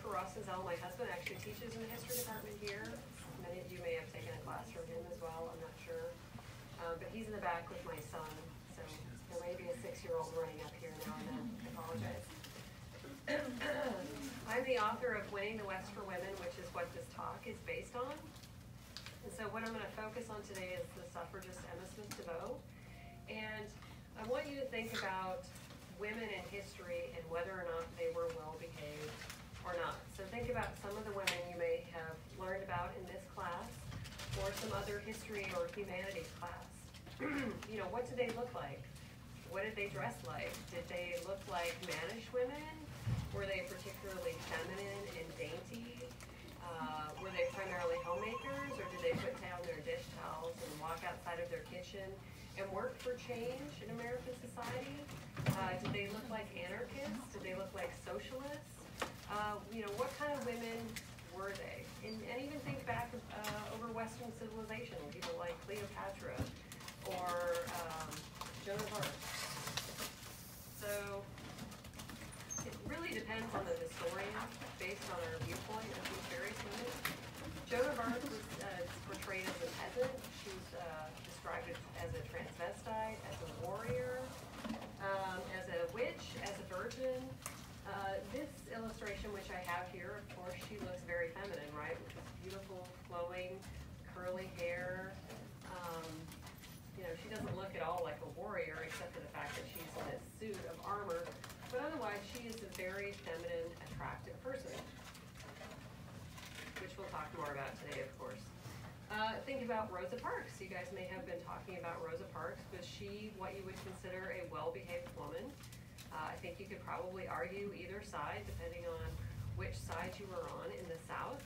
Jennifer Rossenzell, my husband, actually teaches in the history department here. Many of you may have taken a class from him as well, I'm not sure. But he's in the back with my son, so there may be a 6-year-old running up here now and then. I apologize. I'm the author of Winning the West for Women, which is what this talk is based on. And so what I'm going to focus on today is the suffragist Emma Smith DeVoe. And I want you to think about women in history and whether or not they were well behaved or not. So think about some of the women you may have learned about in this class or some other history or humanities class. You know, what did they look like? What did they dress like? Did they look like mannish women? Were they particularly feminine and dainty? Were they primarily homemakers, or did they put down their dish towels and walk outside of their kitchen and work for change in American society? Did they look like anarchists? Did they look like socialists? You know, what kind of women were they? And even think back over Western civilization, people like Cleopatra or Joan of Arc. So it really depends on the historian based on our viewpoint of these various women. Joan of Arc was portrayed as a peasant. She's described as a transvestite, as a warrior, as a witch, as a virgin. This illustration, which I have here, of course, she looks very feminine, right? With this beautiful, flowing, curly hair. You know, she doesn't look at all like a warrior, except for the fact that she's in this suit of armor. But otherwise, she is a very feminine, attractive person, which we'll talk more about today, of course. Think about Rosa Parks. You guys may have been talking about Rosa Parks. Was she what you would consider a well-behaved woman? I think you could probably argue either side, depending on which side you were on in the South.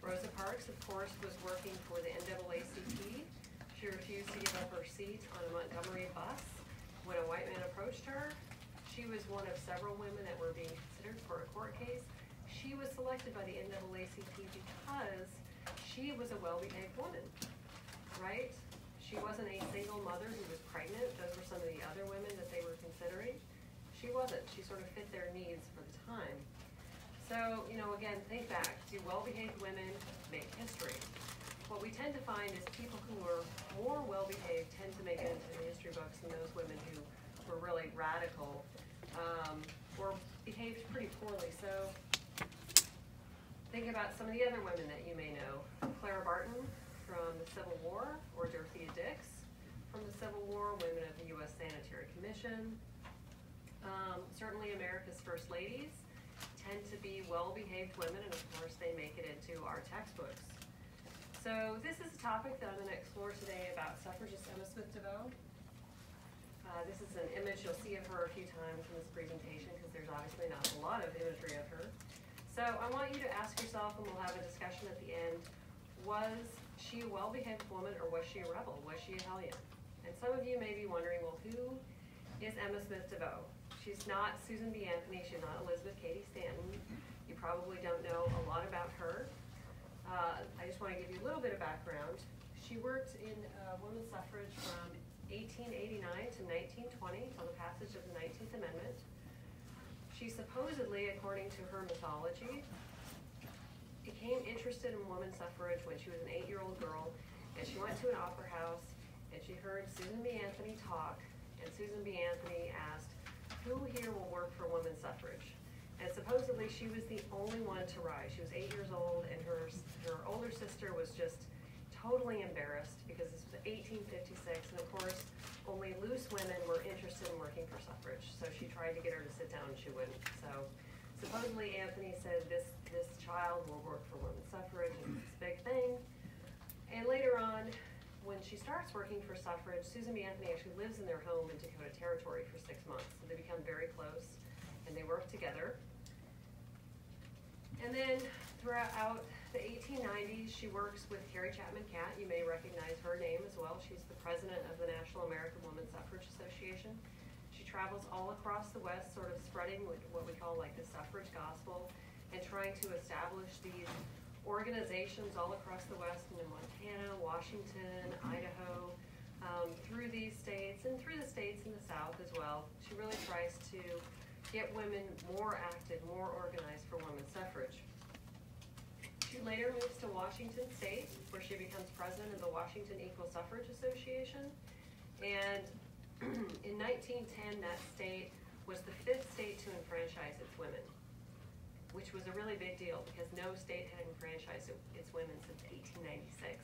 Rosa Parks, of course, was working for the NAACP. She refused to give up her seat on a Montgomery bus when a white man approached her. She was one of several women that were being considered for a court case. She was selected by the NAACP because she was a well-behaved woman, right? She wasn't a single mother who was pregnant. Those were some of the other women that they were considering. She wasn't. She sort of fit their needs for the time. So, you know, again, think back. Do well-behaved women make history? What we tend to find is people who are more well-behaved tend to make it into the history books than those women who were really radical or behaved pretty poorly. So think about some of the other women that you may know. Clara Barton from the Civil War, or Dorothea Dix from the Civil War, women of the U.S. Sanitary Commission. Certainly America's First Ladies tend to be well-behaved women, and of course they make it into our textbooks. So this is a topic that I'm going to explore today about suffragist Emma Smith DeVoe. This is an image you'll see of her a few times in this presentation because there's obviously not a lot of imagery of her. So I want you to ask yourself, and we'll have a discussion at the end, was she a well-behaved woman or was she a rebel? Was she a hellion? And some of you may be wondering, well, who is Emma Smith DeVoe? She's not Susan B. Anthony. She's not Elizabeth Cady Stanton. You probably don't know a lot about her. I just want to give you a little bit of background. She worked in women's suffrage from 1889 to 1920 until the passage of the 19th Amendment. She supposedly, according to her mythology, became interested in women's suffrage when she was an 8-year-old girl, and she went to an opera house and she heard Susan B. Anthony talk, and Susan B. Anthony asked, who here will work for women's suffrage? And supposedly she was the only one to rise. She was 8 years old, and her older sister was just totally embarrassed because this was 1856, and of course, only loose women were interested in working for suffrage. So she tried to get her to sit down, and she wouldn't. So supposedly Anthony said, this child will work for women's suffrage, and it's this big thing. And later on, when she starts working for suffrage, Susan B. Anthony actually lives in their home in Dakota Territory for 6 months. So they become very close, and they work together. And then throughout the 1890s, she works with Carrie Chapman Catt. You may recognize her name as well. She's the president of the National American Women's Suffrage Association. She travels all across the West, sort of spreading what we call like the suffrage gospel and trying to establish these organizations all across the West and in Montana, Washington, Idaho, through these states and through the states in the South as well. She really tries to get women more active, more organized for women's suffrage. She later moves to Washington State, where she becomes president of the Washington Equal Suffrage Association. And in 1910, that state was the 5th state to enfranchise its women, which was a really big deal because no state had enfranchised its women since 1896.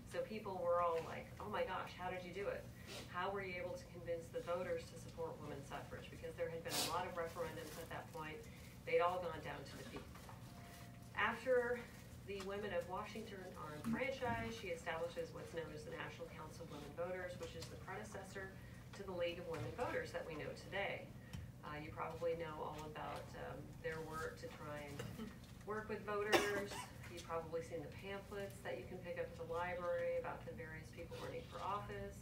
So people were all like, oh my gosh, how did you do it? How were you able to convince the voters to support women's suffrage? Because there had been a lot of referendums at that point. They'd all gone down to defeat. After the women of Washington are enfranchised, she establishes what's known as the National Council of Women Voters, which is the predecessor to the League of Women Voters that we know today. You probably know all about their work to try and work with voters. You've probably seen the pamphlets that you can pick up at the library about the various people running for office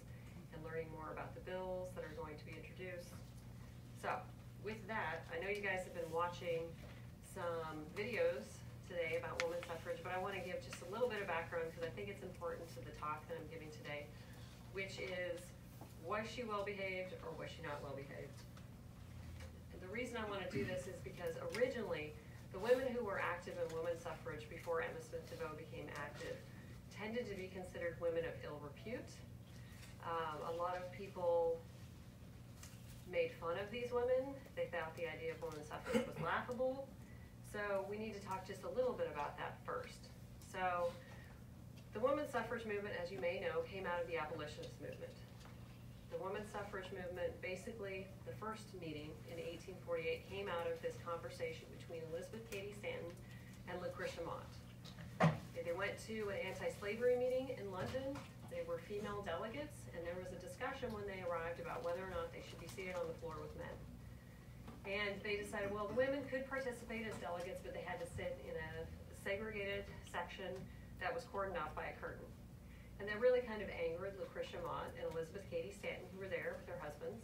and learning more about the bills that are going to be introduced. So, with that, I know you guys have been watching some videos today about women's suffrage, but I want to give just a little bit of background because I think it's important to the talk that I'm giving today, which is, was she well behaved or was she not well behaved? And the reason I want to do this is because originally the women who were active in women's suffrage before Emma Smith DeVoe became active tended to be considered women of ill repute. A lot of people made fun of these women. They thought the idea of women's suffrage was laughable. So we need to talk just a little bit about that first. So the women's suffrage movement, as you may know, came out of the abolitionist movement. The women's suffrage movement, basically, the first meeting in 1848 came out of this conversation between Elizabeth Cady Stanton and Lucretia Mott. They went to an anti-slavery meeting in London. They were female delegates, and there was a discussion when they arrived about whether or not they should be seated on the floor with men. And they decided, well, the women could participate as delegates, but they had to sit in a segregated section that was cordoned off by a curtain. And that really kind of angered Lucretia Mott and Elizabeth Cady Stanton, who were there with their husbands.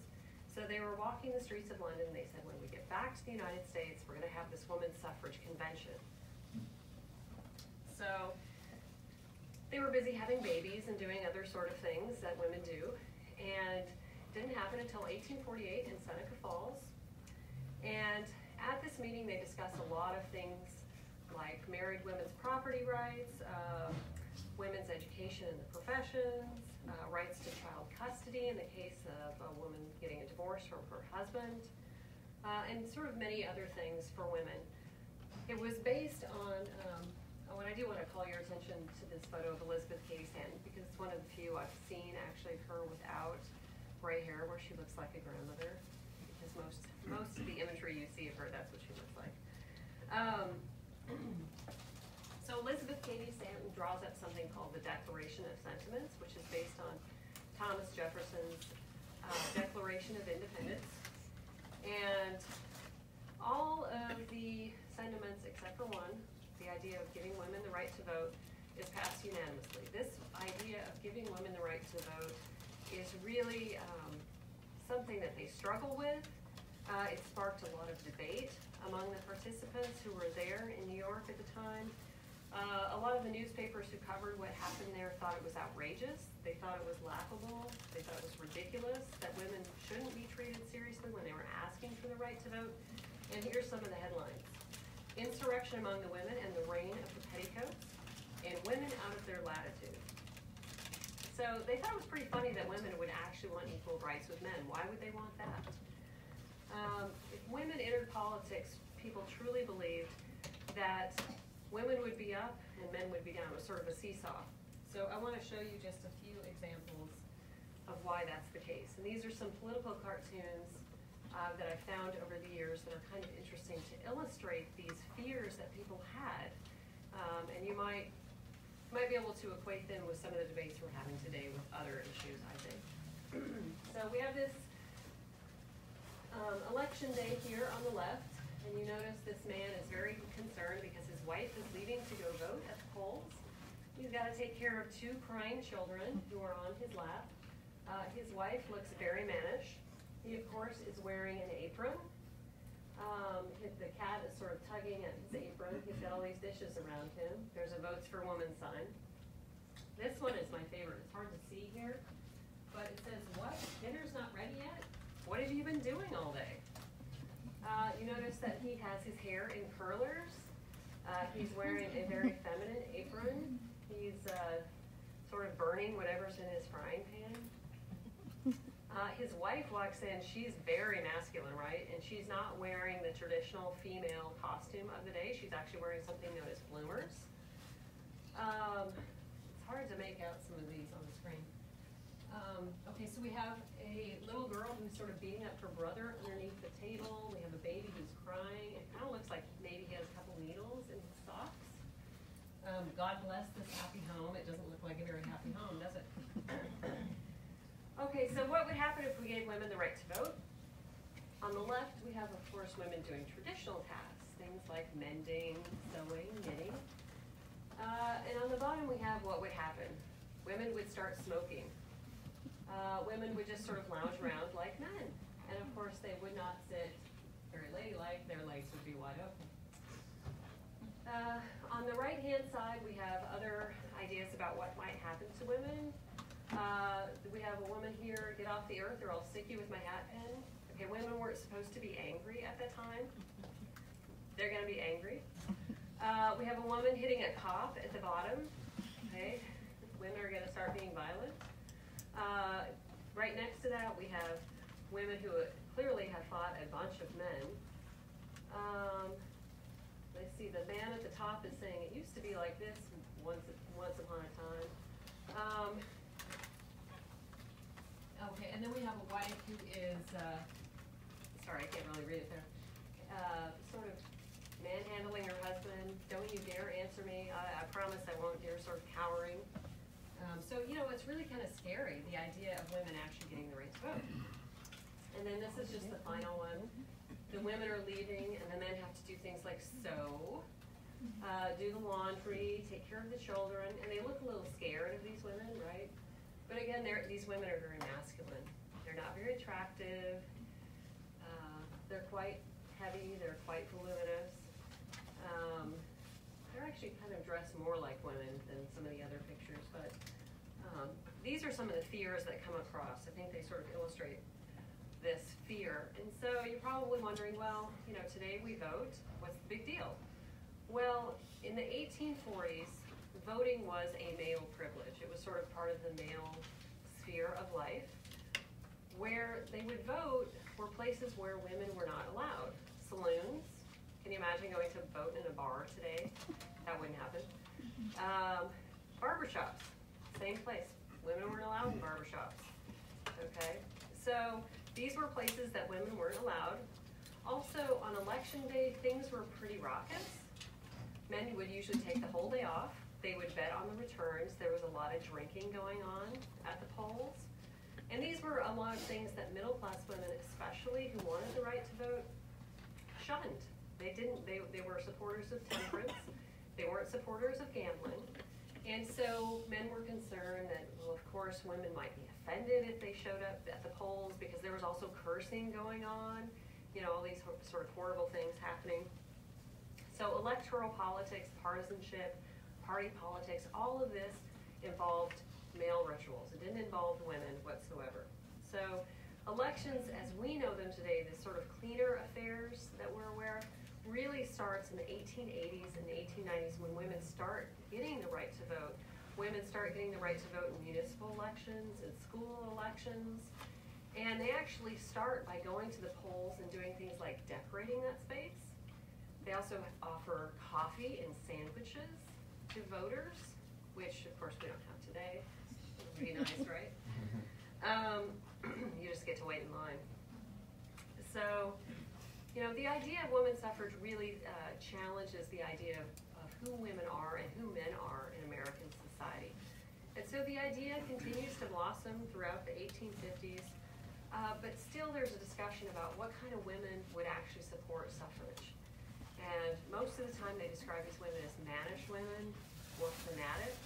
So they were walking the streets of London, and they said, when we get back to the United States, we're going to have this women's suffrage convention. So they were busy having babies and doing other sort of things that women do. And it didn't happen until 1848 in Seneca Falls. And at this meeting, they discussed a lot of things like married women's property rights, women's education in the professions, rights to child custody in the case of a woman getting a divorce from her husband, and sort of many other things for women. It was based on, I do want to call your attention to this photo of Elizabeth Cady Stanton because it's one of the few I've seen actually of her without gray hair where she looks like a grandmother. Because most of the imagery you see of her, that's what she looks like. So Elizabeth Cady Stanton draws up something called the Declaration of Sentiments, which is based on Thomas Jefferson's Declaration of Independence. And all of the sentiments, except for one, the idea of giving women the right to vote, is passed unanimously. This idea of giving women the right to vote is really something that they struggle with. It sparked a lot of debate among the participants who were there in New York at the time. A lot of the newspapers who covered what happened there thought it was outrageous. They thought it was laughable. They thought it was ridiculous that women shouldn't be treated seriously when they were asking for the right to vote. And here's some of the headlines. Insurrection among the women and the reign of the petticoats, and women out of their latitude. So they thought it was pretty funny that women would actually want equal rights with men. Why would they want that? If women entered politics, people truly believed that women would be up and men would be down. It was sort of a seesaw. So I want to show you just a few examples of why that's the case. And these are some political cartoons that I found over the years that are kind of interesting to illustrate these fears that people had. And you might be able to equate them with some of the debates we're having today with other issues, I think. So we have this election day here on the left, and you notice this man is very concerned because his wife is leaving to go vote at the polls. He's got to take care of 2 crying children who are on his lap. His wife looks very mannish. He, of course, is wearing an apron. The cat is sort of tugging at his apron. He's got all these dishes around him. There's a Votes for Women sign. This one is my favorite. It's hard to see here, but it says, what? Dinner's not ready yet? What have you been doing all day? You notice that he has his hair in curlers. He's wearing a very feminine apron. He's sort of burning whatever's in his frying pan. His wife walks in, she's very masculine, right? And she's not wearing the traditional female costume of the day. She's actually wearing something known as bloomers. It's hard to make out some of these on the screen. Okay, so we have a little girl who's sort of beating up her brother underneath the table. We have a baby who's crying. It kind of looks like maybe he has a couple needles in his socks. God bless this happy home. It doesn't look like a very happy home, does it? Okay, so what would happen if we gave women the right to vote? On the left, we have, of course, women doing traditional tasks, things like mending, sewing, knitting. And on the bottom, we have what would happen. Women would start smoking. Women would just sort of lounge around like men. And of course, they would not sit very ladylike. Their legs would be wide open. On the right-hand side, we have other ideas about what might happen to women. We have a woman here, get off the earth or I'll stick you with my hat pin. Okay, women weren't supposed to be angry at that time. They're going to be angry. We have a woman hitting a cop at the bottom. Okay, women are going to start being violent. Right next to that, we have women who clearly have fought a bunch of men. Let's see, the man at the top is saying it used to be like this once upon a time. Okay, and then we have a wife who is, sorry, I can't really read it there, sort of manhandling her husband. Don't you dare answer me. I promise I won't dare, sort of cowering. So, you know, it's really kind of scary, the idea of women actually getting the right to vote. And then this is just the final one. The women are leaving, and the men have to do things like sew, do the laundry, take care of the children, and they look a little scared of these women, right? But again, these women are very masculine. They're not very attractive. They're quite heavy. They're quite voluminous. They're actually kind of dressed more like women than some of the other pictures. But these are some of the fears that come across. I think they sort of illustrate this fear. And so you're probably wondering, well, you know, today we vote. What's the big deal? Well, in the 1840s, voting was a male privilege. It was sort of part of the male sphere of life. Where they would vote were places where women were not allowed. Saloons. Can you imagine going to vote in a bar today? That wouldn't happen. Barbershops. Same place. Women weren't allowed in barbershops. Okay? So these were places that women weren't allowed. Also, on election day, things were pretty raucous. Men would usually take the whole day off. They would bet on the returns. There was a lot of drinking going on at the polls. And these were a lot of things that middle-class women, especially who wanted the right to vote, shunned. They didn't. They were supporters of temperance. They weren't supporters of gambling. And so men were concerned that, well, of course, women might be offended if they showed up at the polls because there was also cursing going on, you know, all these sort of horrible things happening. So electoral politics, partisanship, party politics, all of this involved male rituals. It didn't involve women whatsoever. So elections, as we know them today, this sort of cleaner affairs that we're aware of, really starts in the 1880s and the 1890s when women start getting the right to vote. Women start getting the right to vote in municipal elections and school elections. And they actually start by going to the polls and doing things like decorating that space. They also offer coffee and sandwiches to voters, which of course we don't have today. It would be nice, right? You just get to wait in line. So, you know, the idea of women's suffrage really challenges the idea of who women are and who men are in American society. And so the idea continues to blossom throughout the 1850s, but still there's a discussion about what kind of women would actually support suffrage. And most of the time they describe these women as mannish women or fanatic.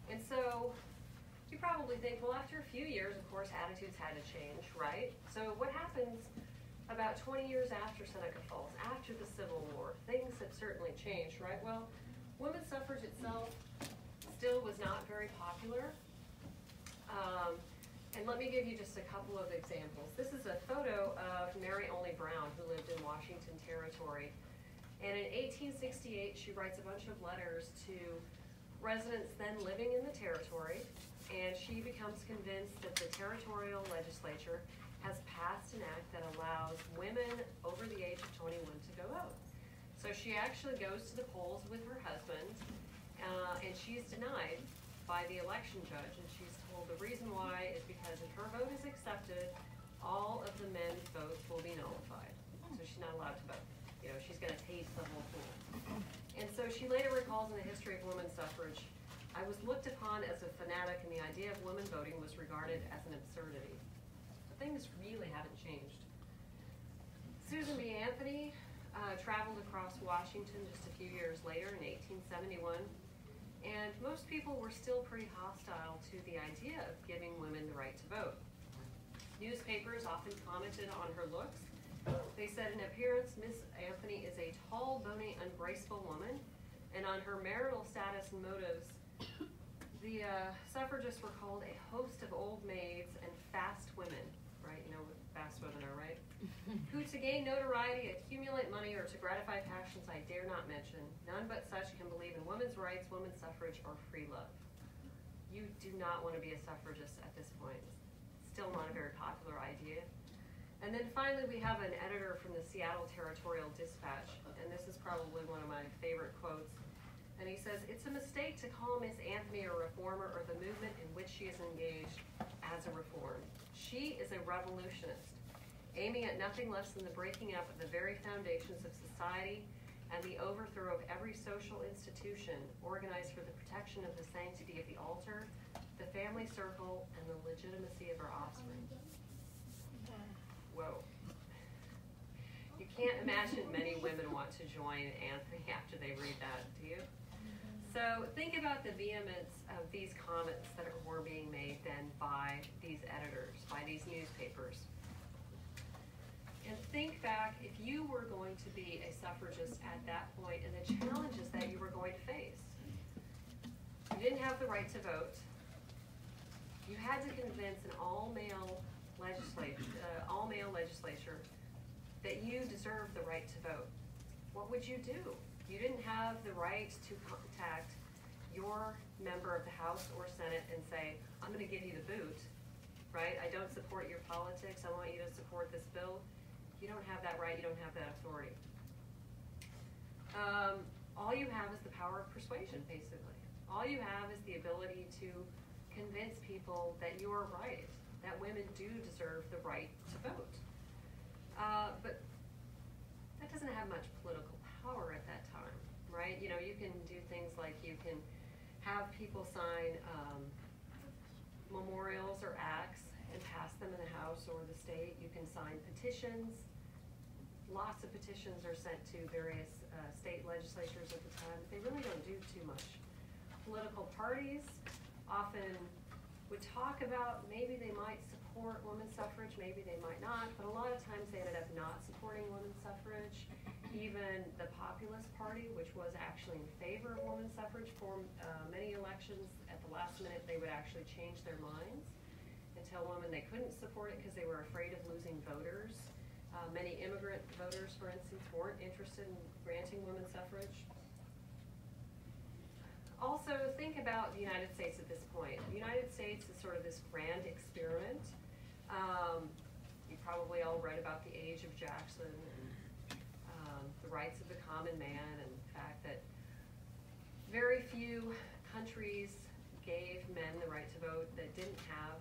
And so you probably think, well, after a few years, of course, attitudes had to change, right? So what happens about 20 years after Seneca Falls, after the Civil War? Things have certainly changed, right? Well, women's suffrage itself still was not very popular. And let me give you just a couple of examples. This is a photo of Mary Only Brown, who lived in Washington Territory. And in 1868, she writes a bunch of letters to residents then living in the territory, and she becomes convinced that the territorial legislature has passed an act that allows women over the age of 21 to go out. So she actually goes to the polls with her husband, and she's denied by the election judge, and she's told the reason why is because if her vote is accepted, all of the men's votes will be nullified. So she's not allowed to vote. You know, she's going to taste the whole pool. And so she later recalls in the history of women's suffrage, I was looked upon as a fanatic, and the idea of women voting was regarded as an absurdity. But things really haven't changed. Susan B. Anthony traveled across Washington just a few years later in 1871, and most people were still pretty hostile to the idea of giving women the right to vote. Newspapers often commented on her looks. They said, in appearance, Miss Anthony is a tall, bony, ungraceful woman, and on her marital status and motives, the suffragists were called a host of old maids and fast women, right? You know what fast women are, right? Who to gain notoriety, accumulate money, or to gratify passions I dare not mention. None but such can believe in women's rights, women's suffrage, or free love. You do not want to be a suffragist at this point. Still not a very popular idea. And then finally, we have an editor from the Seattle Territorial Dispatch, and this is probably one of my favorite quotes. And he says, it's a mistake to call Miss Anthony a reformer or the movement in which she is engaged as a reform. She is a revolutionist, aiming at nothing less than the breaking up of the very foundations of society and the overthrow of every social institution organized for the protection of the sanctity of the altar, the family circle, and the legitimacy of her offspring. Whoa. You can't imagine many women want to join Anthony after they read that, do you? So think about the vehemence of these comments that were being made then by these editors, by these newspapers. And think back if you were going to be a suffragist at that point and the challenges that you were going to face. You didn't have the right to vote. You had to convince an all-male legislature that you deserve the right to vote. What would you do? You didn't have the right to contact your member of the House or Senate and say, I'm going to give you the boot, right? I don't support your politics. I want you to support this bill. You don't have that right. You don't have that authority. All you have is the power of persuasion, basically. All you have is the ability to convince people that you are right, that women do deserve the right to vote. But that doesn't have much political power at that time, right? You know, you can do things like you can have people sign memorials or acts and pass them in the House or the state. You can sign petitions. Lots of petitions are sent to various state legislatures at the time. They really don't do too much. Political parties often would talk about maybe they might support women's suffrage, maybe they might not, but a lot of times they ended up not supporting women's suffrage. Even the Populist Party, which was actually in favor of women's suffrage for many elections, at the last minute they would actually change their minds and tell women they couldn't support it because they were afraid of losing voters. Many immigrant voters, for instance, weren't interested in granting women's suffrage. Also, think about the United States at this point. The United States is sort of this grand experiment. You probably all read about the Age of Jackson and the rights of the common man, and the fact that very few countries gave men the right to vote that didn't have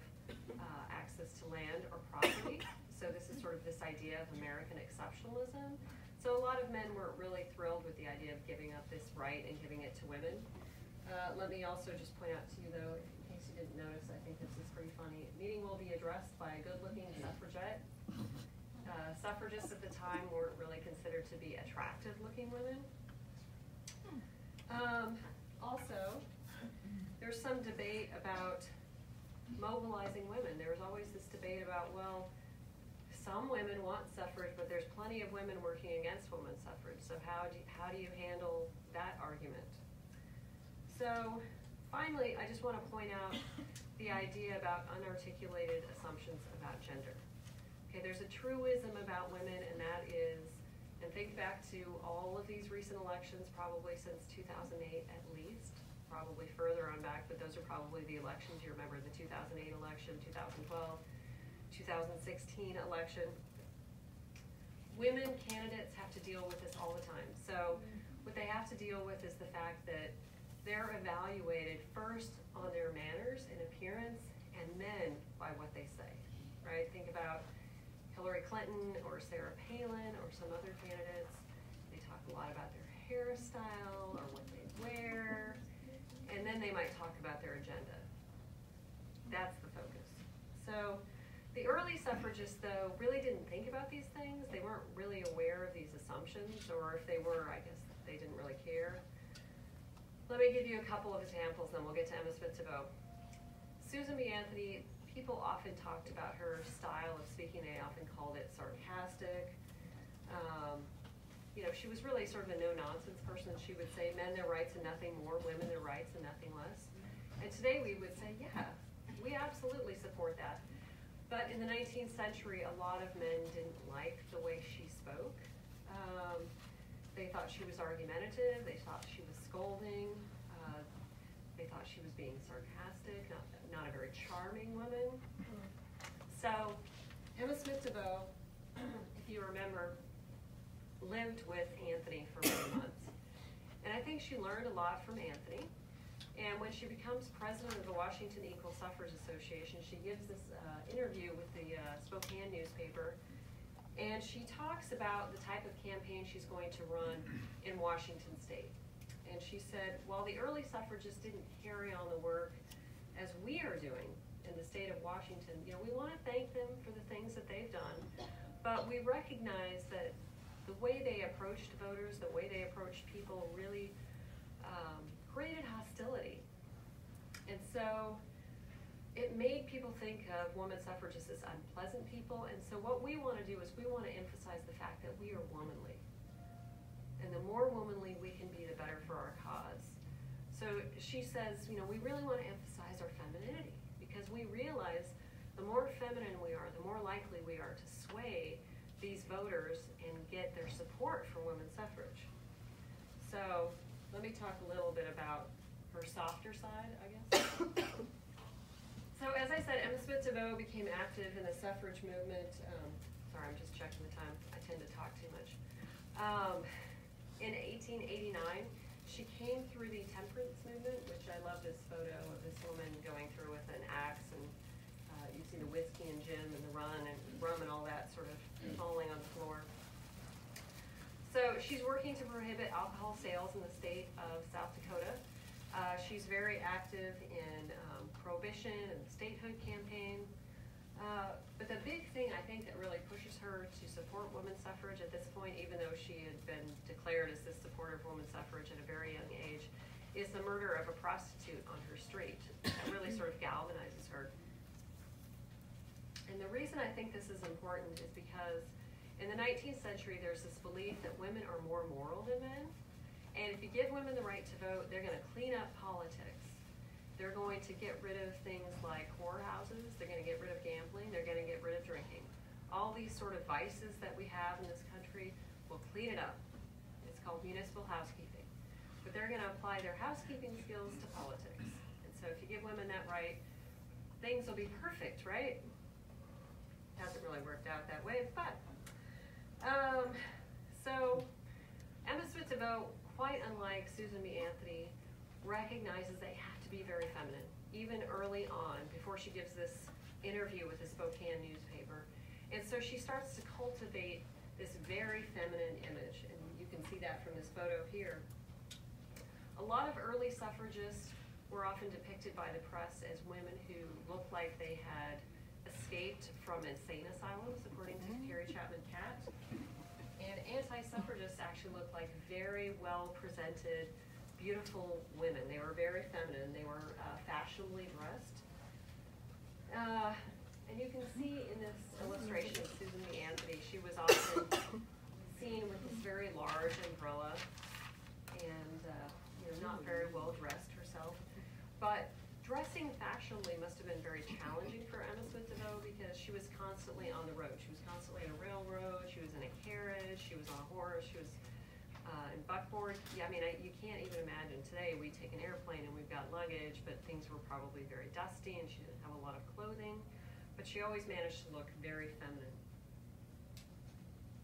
access to land or property. So this is sort of this idea of American exceptionalism. So a lot of men weren't really thrilled with the idea of giving up this right and giving it to women. Let me also just point out to you, though, in case you didn't notice, I think this is pretty funny. Meeting will be addressed by a good-looking suffragette. Suffragists at the time weren't really considered to be attractive-looking women. Also, there's some debate about mobilizing women. There was always this debate about, well, some women want suffrage, but there's plenty of women working against women's suffrage. So how do you handle that argument? So finally, I just want to point out the idea about unarticulated assumptions about gender. Okay, there's a truism about women, and that is And think back to all of these recent elections, probably since 2008 at least, probably further on back, but those are probably the elections you remember, the 2008 election, 2012, 2016 election. Women candidates have to deal with this all the time. So what they have to deal with is the fact that they're evaluated first on their manners and appearance, and then by what they say, right? Think about Hillary Clinton or Sarah Palin or some other candidates. They talk a lot about their hairstyle or what they wear, and then they might talk about their agenda. That's the focus. So the early suffragists, though, really didn't think about these things. They weren't really aware of these assumptions, or if they were, I guess they didn't really care. Let me give you a couple of examples, then we'll get to Emma Smith DeVoe. Susan B. Anthony, people often talked about her style of speaking. They often called it sarcastic. You know, she was really sort of a no-nonsense person. She would say, men their rights and nothing more, women their rights and nothing less. And today we would say, yeah, we absolutely support that. But in the 19th century, a lot of men didn't like the way she spoke. They thought she was argumentative. They thought she was scolding. They thought she was being sarcastic, not a very charming woman. So Emma Smith DeVoe, if you remember, lived with Anthony for many months. And I think she learned a lot from Anthony. And when she becomes president of the Washington Equal Suffrage Association, she gives this interview with the Spokane newspaper, and she talks about the type of campaign she's going to run in Washington State. And she said, while the early suffragists didn't carry on the work as we are doing in the state of Washington, you know, we want to thank them for the things that they've done, but we recognize that the way they approached voters, the way they approached people really created hostility. And so it made people think of women suffragists as unpleasant people. And so what we want to do is we want to emphasize the fact that we are womanly. And the more womanly we can be, the better for our cause. So she says, you know, we really want to emphasize our femininity, because we realize the more feminine we are, the more likely we are to sway these voters and get their support for women's suffrage. So let me talk a little bit about her softer side, I guess. So as I said, Emma Smith DeVoe became active in the suffrage movement. Sorry, I'm just checking the time. I tend to talk too much. In 1889, she came through the temperance movement, which I love this photo of this woman going through with an axe, and you see the whiskey and gin and the rum and all that sort of falling on the floor. So she's working to prohibit alcohol sales in the state of South Dakota. She's very active in prohibition and the statehood campaign. But the big thing I think that really pushes her to support women's suffrage at this point, even though she had been declared as this supporter of women's suffrage at a very young age, is the murder of a prostitute on her street. That really sort of galvanizes her. And the reason I think this is important is because in the 19th century, there's this belief that women are more moral than men. And if you give women the right to vote, they're going to clean up politics. They're going to get rid of things like whorehouses. They're going to get rid of gambling. They're going to get rid of drinking. All these sort of vices that we have in this country will clean it up. It's called municipal housekeeping. But they're going to apply their housekeeping skills to politics. And so if you give women that right, things will be perfect, right? Hasn't really worked out that way, but so Emma Smith DeVoe, quite unlike Susan B. Anthony, recognizes they have to be very feminine, even early on, before she gives this interview with the Spokane newspaper. And so she starts to cultivate this very feminine image, and you can see that from this photo here. A lot of early suffragists were often depicted by the press as women who looked like they had escaped from insane asylums, according to Carrie Chapman Catt. And anti-suffragists actually looked like very well-presented, beautiful women. They were very feminine. They were fashionably dressed. And you can see in this illustration of Susan B. Anthony, she was often seen with this very large umbrella and not very well dressed herself. But Dressing fashionably must have been very challenging for Emma Smith DeVoe because she was constantly on the road. She was constantly on a railroad, she was in a carriage, she was on a horse, she was in buckboard. Yeah, I mean, you can't even imagine. Today we take an airplane and we've got luggage, but things were probably very dusty and she didn't have a lot of clothing. But she always managed to look very feminine.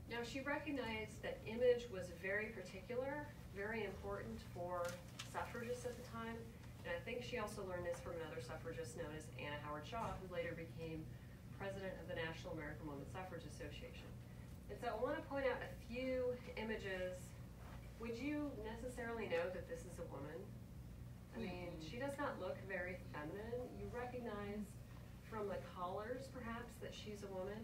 Now, she recognized that image was very particular, very important for suffragists at the time. And I think she also learned this from another suffragist known as Anna Howard Shaw, who later became president of the National American Woman Suffrage Association. And so I want to point out a few images. Would you necessarily know that this is a woman? I mean, she does not look very feminine. You recognize from the collars, perhaps, that she's a woman.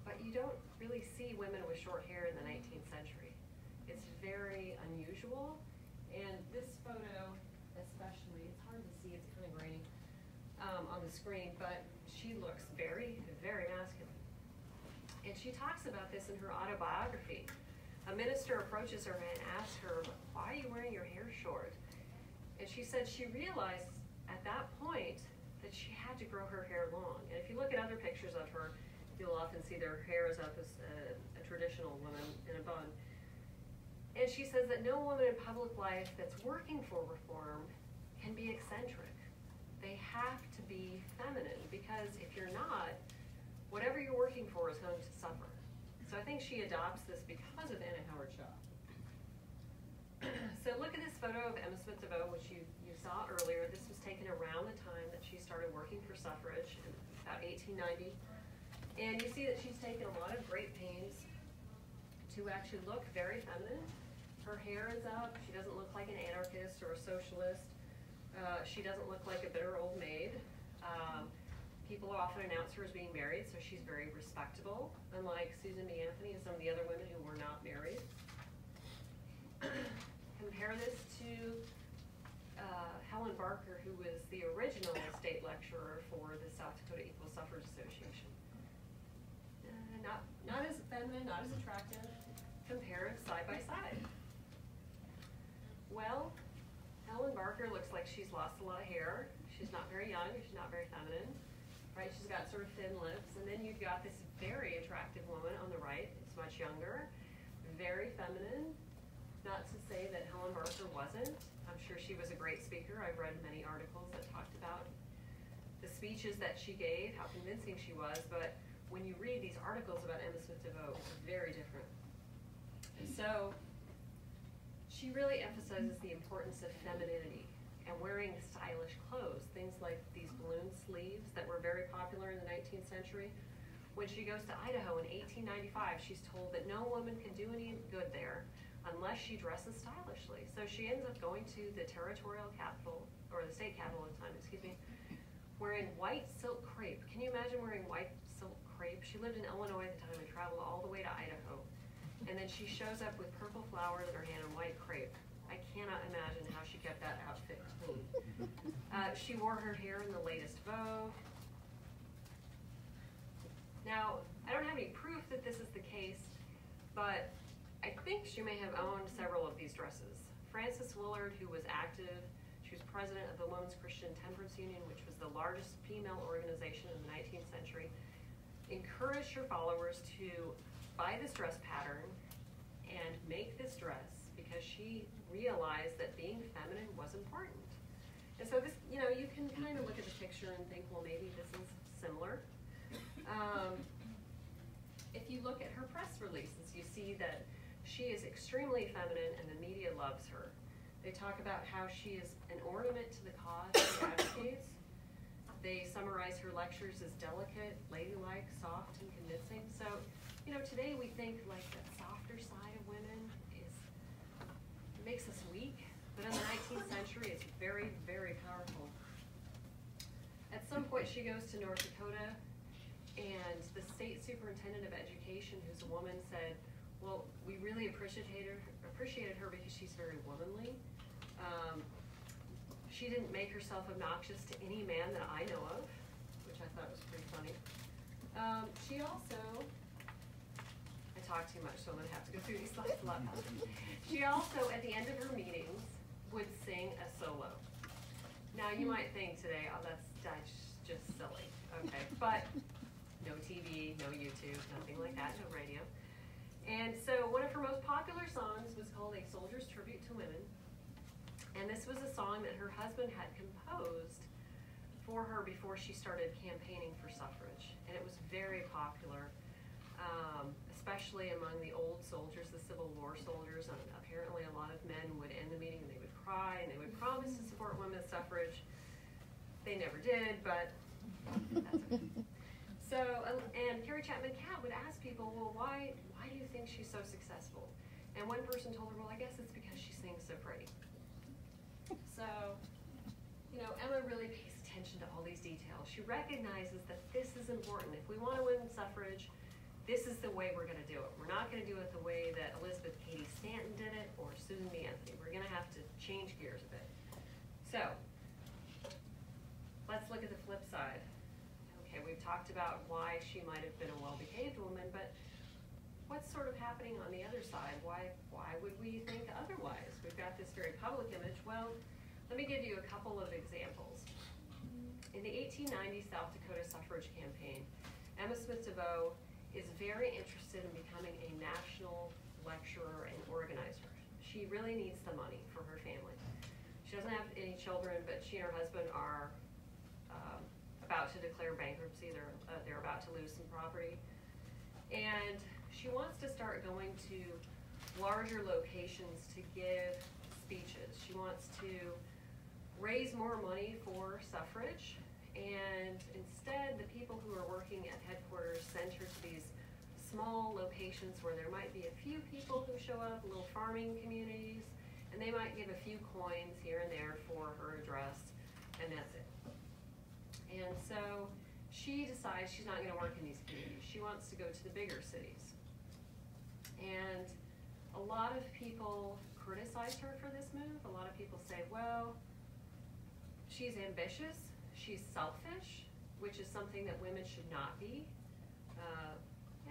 But you don't really see women with short hair in the 19th century. It's very unusual. And this photo, especially, it's hard to see, it's kind of grainy on the screen, but she looks very, very masculine. And she talks about this in her autobiography. A minister approaches her and asks her, "Why are you wearing your hair short?" And she said she realized at that point that she had to grow her hair long. And if you look at other pictures of her, you'll often see their hair is up as a traditional woman in a bun. And she says that no woman in public life that's working for reform can be eccentric. They have to be feminine, because if you're not, whatever you're working for is going to suffer. So I think she adopts this because of Anna Howard Shaw. So look at this photo of Emma Smith DeVoe, which you saw earlier. This was taken around the time that she started working for suffrage in about 1890. And you see that she's taken a lot of great pains to actually look very feminine. Her hair is up. She doesn't look like an anarchist or a socialist. She doesn't look like a bitter old maid. People often announce her as being married, so she's very respectable, unlike Susan B. Anthony and some of the other women who were not married. Compare this to Helen Barker, who was the original state lecturer for the South Dakota Equal Suffrage Association. Not as feminine, not as attractive. Compare it side by side. Well, Helen Barker looks like she's lost a lot of hair. She's not very young, she's not very feminine, right? She's got sort of thin lips. And then you've got this very attractive woman on the right. It's much younger, very feminine. Not to say that Helen Barker wasn't. I'm sure she was a great speaker. I've read many articles that talked about the speeches that she gave, how convincing she was. But when you read these articles about Emma Smith DeVoe, it's very different. And so she really emphasizes the importance of femininity and wearing stylish clothes, things like these balloon sleeves that were very popular in the 19th century. When she goes to Idaho in 1895, she's told that no woman can do any good there unless she dresses stylishly. So she ends up going to the territorial capital, or the state capital at the time, excuse me, wearing white silk crepe. Can you imagine wearing white silk crepe? She lived in Illinois at the time and traveled all the way to Idaho. And then she shows up with purple flowers in her hand and white crepe. I cannot imagine how she kept that outfit clean. She wore her hair in the latest Vogue. Now, I don't have any proof that this is the case, but I think she may have owned several of these dresses. Frances Willard, who was active, she was president of the Women's Christian Temperance Union, which was the largest female organization in the 19th century, encouraged her followers to buy this dress pattern and make this dress because she realized that being feminine was important. And so this, you can kind of look at the picture and think, well, maybe this is similar. If you look at her press releases, you see that she is extremely feminine and the media loves her. They talk about how she is an ornament to the cause she advocates. They summarize her lectures as delicate, ladylike, soft, and convincing. So, today we think like that softer side of women makes us weak, but in the 19th century it's very, very powerful. At some point she goes to North Dakota, and the state superintendent of education, who's a woman, said, well, we really appreciated her because she's very womanly. She didn't make herself obnoxious to any man that I know of, which I thought was pretty funny. She also, I talk too much, so I'm gonna have to go through these slides a lot faster. She also, at the end of her meetings, would sing a solo. Now you might think today, oh, that's just silly, okay, but no TV, no YouTube, nothing like that, no radio. And so one of her most popular songs was called A Soldier's Tribute to Women. And this was a song that her husband had composed for her before she started campaigning for suffrage. And it was very popular, especially among the old soldiers, the Civil War soldiers. And apparently a lot of men would end the meeting and they would cry and they would promise to support women's suffrage. They never did, but that's okay. So, and Carrie Chapman Catt would ask people, well, why do you think she's so successful? And one person told her, well, I guess it's because she sings so pretty. So, you know, Emma really pays attention to all these details. She recognizes that this is important. If we want to win suffrage, this is the way we're going to do it. We're not going to do it the way that Elizabeth Cady Stanton did it or Susan B. Anthony. We're going to have to change gears a bit. So, let's look at the flip side. Okay, we've talked about why she might have been a well-behaved woman, but what's sort of happening on the other side? Why would we think otherwise? We've got this very public image. Well, let me give you a couple of examples. In the 1890 South Dakota suffrage campaign, Emma Smith DeVoe is very interested in becoming a national lecturer and organizer. She really needs the money for her family. She doesn't have any children, but she and her husband are about to declare bankruptcy. They're about to lose some property. And she wants to start going to larger locations to give speeches. She wants to raise more money for suffrage, and instead the people who are working at headquarters send her to these small locations where there might be a few people who show up, little farming communities, and they might give a few coins here and there for her address, and that's it. And so she decides she's not going to work in these communities. She wants to go to the bigger cities. And a lot of people criticized her for this move. A lot of people say, well, she's ambitious, she's selfish, which is something that women should not be.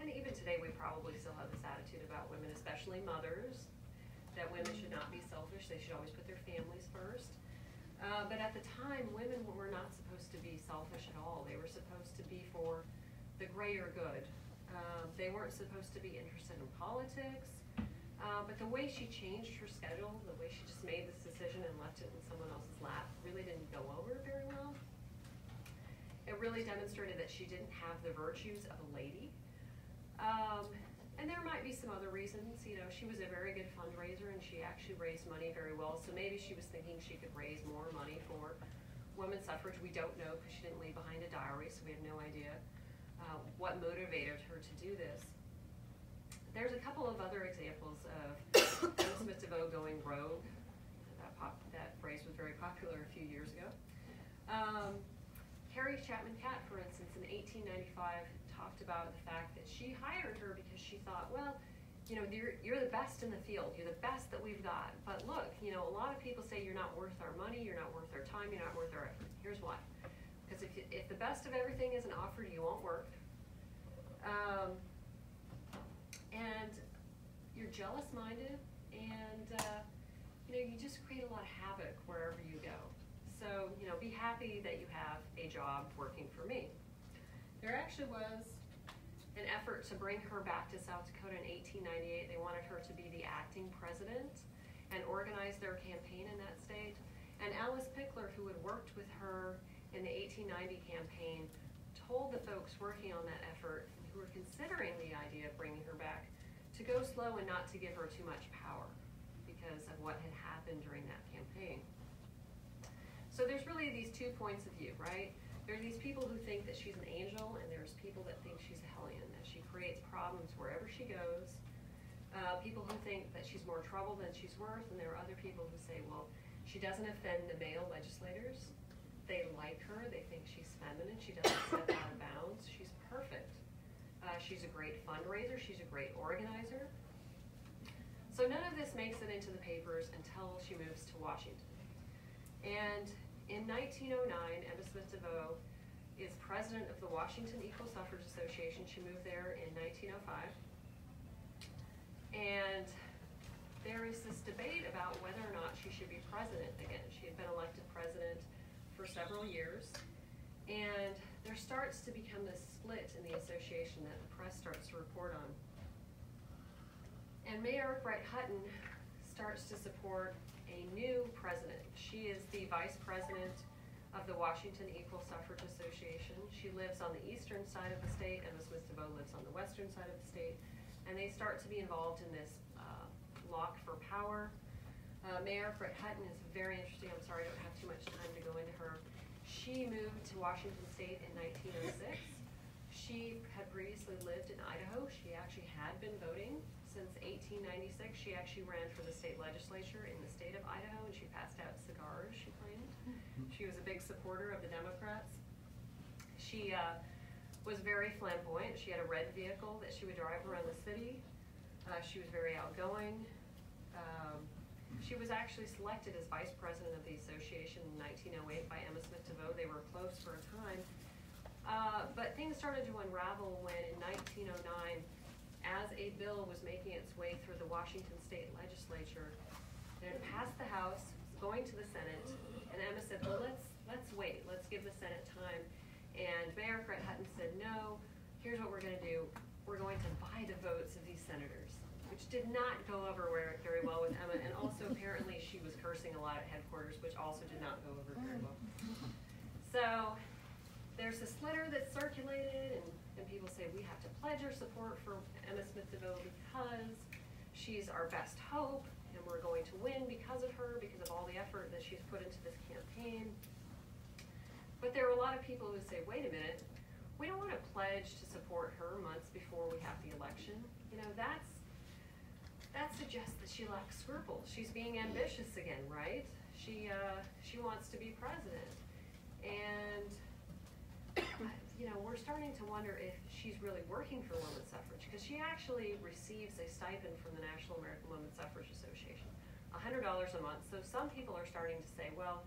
And even today we probably still have this attitude about women, especially mothers, that women should not be selfish. They should always put their families first. But at the time, women were not supposed to be selfish at all. They were supposed to be for the greater good. They weren't supposed to be interested in politics. But the way she changed her schedule, the way she just made this decision and left it in someone else's lap, really didn't go over very well. It really demonstrated that she didn't have the virtues of a lady. And there might be some other reasons. You know, she was a very good fundraiser and she actually raised money very well. So maybe she was thinking she could raise more money for women's suffrage. We don't know because she didn't leave behind a diary, so we have no idea what motivated her to do this. There's a couple of other examples of Emma Smith DeVoe going rogue. That phrase was very popular a few years ago. Carrie Chapman Catt, for instance, in 1895 talked about the fact that she hired her because she thought, well, you know, you're the best in the field, you're the best that we've got, but look, you know, a lot of people say you're not worth our money, you're not worth our time, you're not worth our effort. Here's why. Because if the best of everything isn't offered, you won't work. And you're jealous-minded, and you know, you just create a lot of havoc wherever you go. So, you know, be happy that you have a job working for me. There actually was an effort to bring her back to South Dakota in 1898. They wanted her to be the acting president and organize their campaign in that state. And Alice Pickler, who had worked with her in the 1890 campaign, told the folks working on that effort, who were considering the idea of bringing her back, to go slow and not to give her too much power because of what had happened during that campaign. So there's really these two points of view, right? There are these people who think that she's an angel, and there's people that think she's a hellion, that she creates problems wherever she goes. People who think that she's more trouble than she's worth, and there are other people who say, well, she doesn't offend the male legislators. They like her, they think she's feminine, she doesn't step out of bounds, she's perfect. She's a great fundraiser, she's a great organizer. So none of this makes it into the papers until she moves to Washington. And in 1909, Emma Smith DeVoe is president of the Washington Equal Suffrage Association. She moved there in 1905. And there is this debate about whether or not she should be president again. She had been elected president for several years. And there starts to become this split in the association that the press starts to report on. And Mayor Bright Hutton starts to support a new president. She is the vice president of the Washington Equal Suffrage Association. She lives on the eastern side of the state, and Ms. DeVoe lives on the western side of the state. And they start to be involved in this lock for power. Mayor Britt Hutton is very interesting. I'm sorry, I don't have too much time to go into her. She moved to Washington State in 1906. She had previously lived in Idaho. She actually had been voting since 1896. She actually ran for the state legislature in the state of Idaho, and she passed out cigars, she claimed. She was a big supporter of the Democrats. She was very flamboyant. She had a red vehicle that she would drive around the city. She was very outgoing. She was actually selected as vice president of the association in 1908 by Emma Smith DeVoe. They were close for a time. But things started to unravel when in 1909, as a bill was making its way through the Washington State legislature, and it passed the House, going to the Senate, and Emma said, well, let's wait, let's give the Senate time. And Mayor Britt Hutton said, no, here's what we're going to do. We're going to buy the votes of these senators, which did not go over very well with Emma, and also apparently she was cursing a lot at headquarters, which also did not go over very well. So there's this letter that's circulated, and people say we have to pledge our support for Emma Smith DeVoe because she's our best hope, and we're going to win because of her, because of all the effort that she's put into this campaign. But there are a lot of people who say, wait a minute, we don't want to pledge to support her months before we have the election. You know, that suggests that she lacks scruples. She's being ambitious again, right? She wants to be president. And, you know, we're starting to wonder if she's really working for women's suffrage, because she actually receives a stipend from the National American Women's Suffrage Association, $100 a month. So some people are starting to say, well,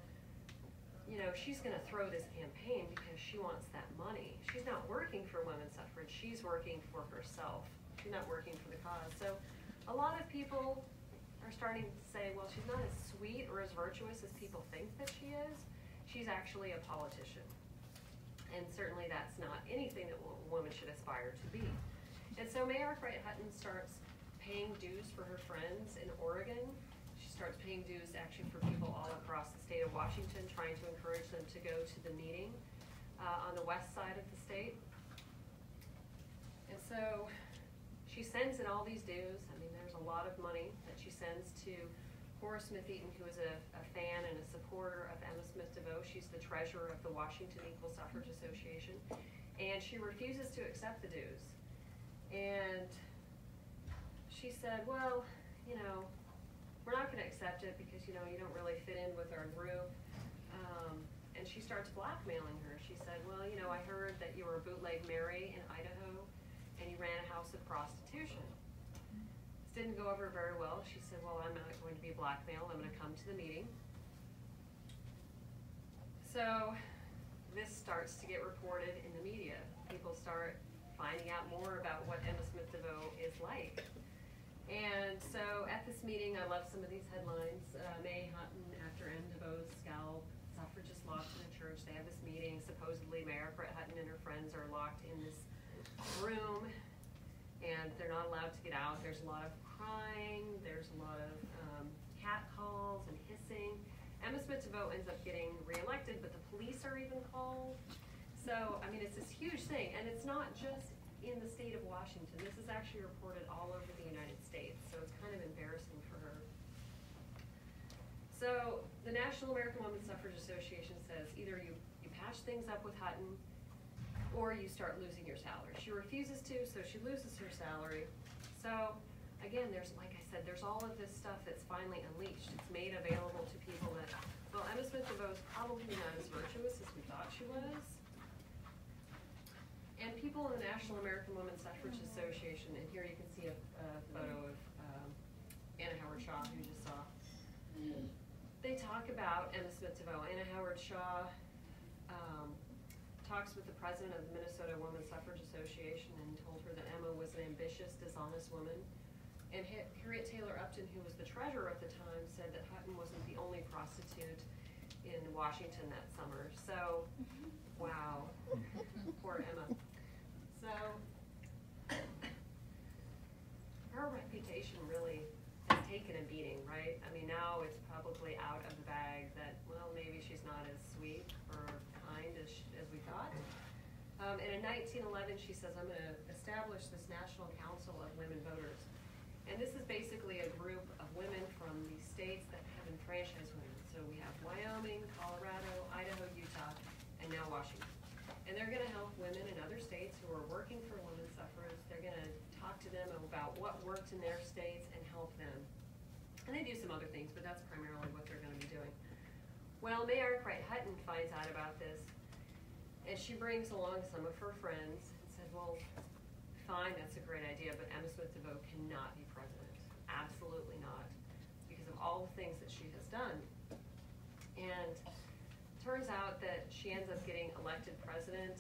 you know, she's going to throw this campaign because she wants that money. She's not working for women's suffrage. She's working for herself. She's not working for the cause. So a lot of people are starting to say, well, she's not as sweet or as virtuous as people think that she is. She's actually a politician. And certainly that's not anything that a woman should aspire to be. And so Mayor Bright Hutton starts paying dues for her friends in Oregon. She starts paying dues actually for people all across the state of Washington, trying to encourage them to go to the meeting on the west side of the state. And so she sends in all these dues. I mean, there's a lot of money that she sends to Horace Smith Eaton, who is a fan and a supporter of Emma Smith DeVoe. She's the treasurer of the Washington Equal Suffrage Association. And she refuses to accept the dues. And she said, well, you know, we're not going to accept it because, you know, you don't really fit in with our group. And she starts blackmailing her. She said, well, you know, I heard that you were bootleg Mary in Idaho and you ran a house of prostitution. This didn't go over very well. She said, well, I'm not going to be blackmailed. I'm going to come to the meeting. So this starts to get reported in the media. People start finding out more about what Emma Smith DeVoe is like. And so at this meeting, I love some of these headlines. May Hutton after M. DeVoe's scalp, suffragists locked in a church. They have this meeting. Supposedly Mayor Britt Hutton and her friends are locked in this room, and they're not allowed to get out. There's a lot of crying. There's a lot of cat calls and hissing. Emma Smith DeVoe ends up getting reelected, but the police are even called. So, I mean, it's this huge thing, and it's not just in the state of Washington. This is actually reported all over the United States, so it's kind of embarrassing for her. So the National American Women's Suffrage Association says either you patch things up with Hutton or you start losing your salary. She refuses to, so she loses her salary. So again, there's, like I said, there's all of this stuff that's finally unleashed. It's made available to people that, well, Emma Smith DeVoe is probably not as virtuous as we thought she was. And people in the National American Women's Suffrage Association, and here you can see a photo of Anna Howard Shaw, who you just saw. They talk about Emma Smith DeVoe. Anna Howard Shaw talks with the president of the Minnesota Women's Suffrage Association and told her that Emma was an ambitious, dishonest woman. And Harriet Taylor Upton, who was the treasurer at the time, said that Hutton wasn't the only prostitute in Washington that summer. So, wow, poor Emma. So, her reputation really has taken a beating, right? I mean, now it's probably out of the bag that, well, maybe she's not as sweet or kind as we thought. And in 1911, she says, I'm going to establish this National Council of Women Voters. And this is basically a group of women from the states that have enfranchised women. So we have Wyoming, Colorado, Idaho, Utah, and now Washington. And they're going to help women in other states who are working for women's suffrage. They're going to talk to them about what worked in their states and help them. And they do some other things, but that's primarily what they're going to be doing. Well, May Arkwright Hutton finds out about this, and she brings along some of her friends and said, well, fine, that's a great idea, but Emma Smith DeVoe cannot be president. Absolutely not, because of all the things that she has done. And turns out that she ends up getting elected president,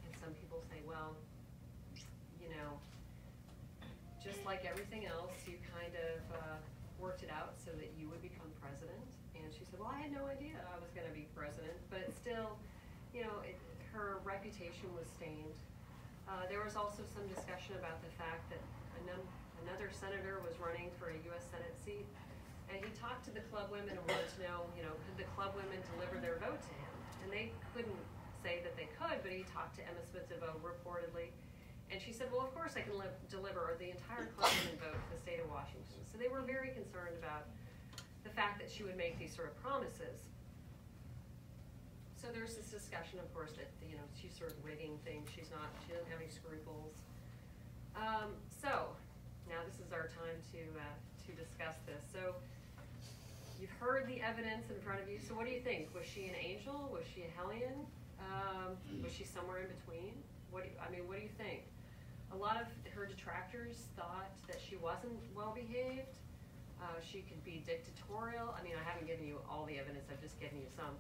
and some people say, well, you know, just like everything else, you kind of worked it out so that you would become president. And she said, well, I had no idea I was going to be president, but still, you know, her reputation was stained. There was also some discussion about the fact that another senator was running for a U.S. Senate seat, and he talked to the club women and wanted to know, you know, could the club women deliver their vote to him? And they couldn't say that they could, but he talked to Emma Smith DeVoe reportedly, and she said, well, of course I can deliver the entire club women vote for the state of Washington. So they were very concerned about the fact that she would make these sort of promises. So there's this discussion, of course, that, you know, she's sort of rigging things. She doesn't have any scruples. So now this is our time to discuss this. So you've heard the evidence in front of you. So what do you think? Was she an angel? Was she a hellion? Was she somewhere in between? What do you think? A lot of her detractors thought that she wasn't well behaved. She could be dictatorial. I mean, I haven't given you all the evidence. I've just given you some.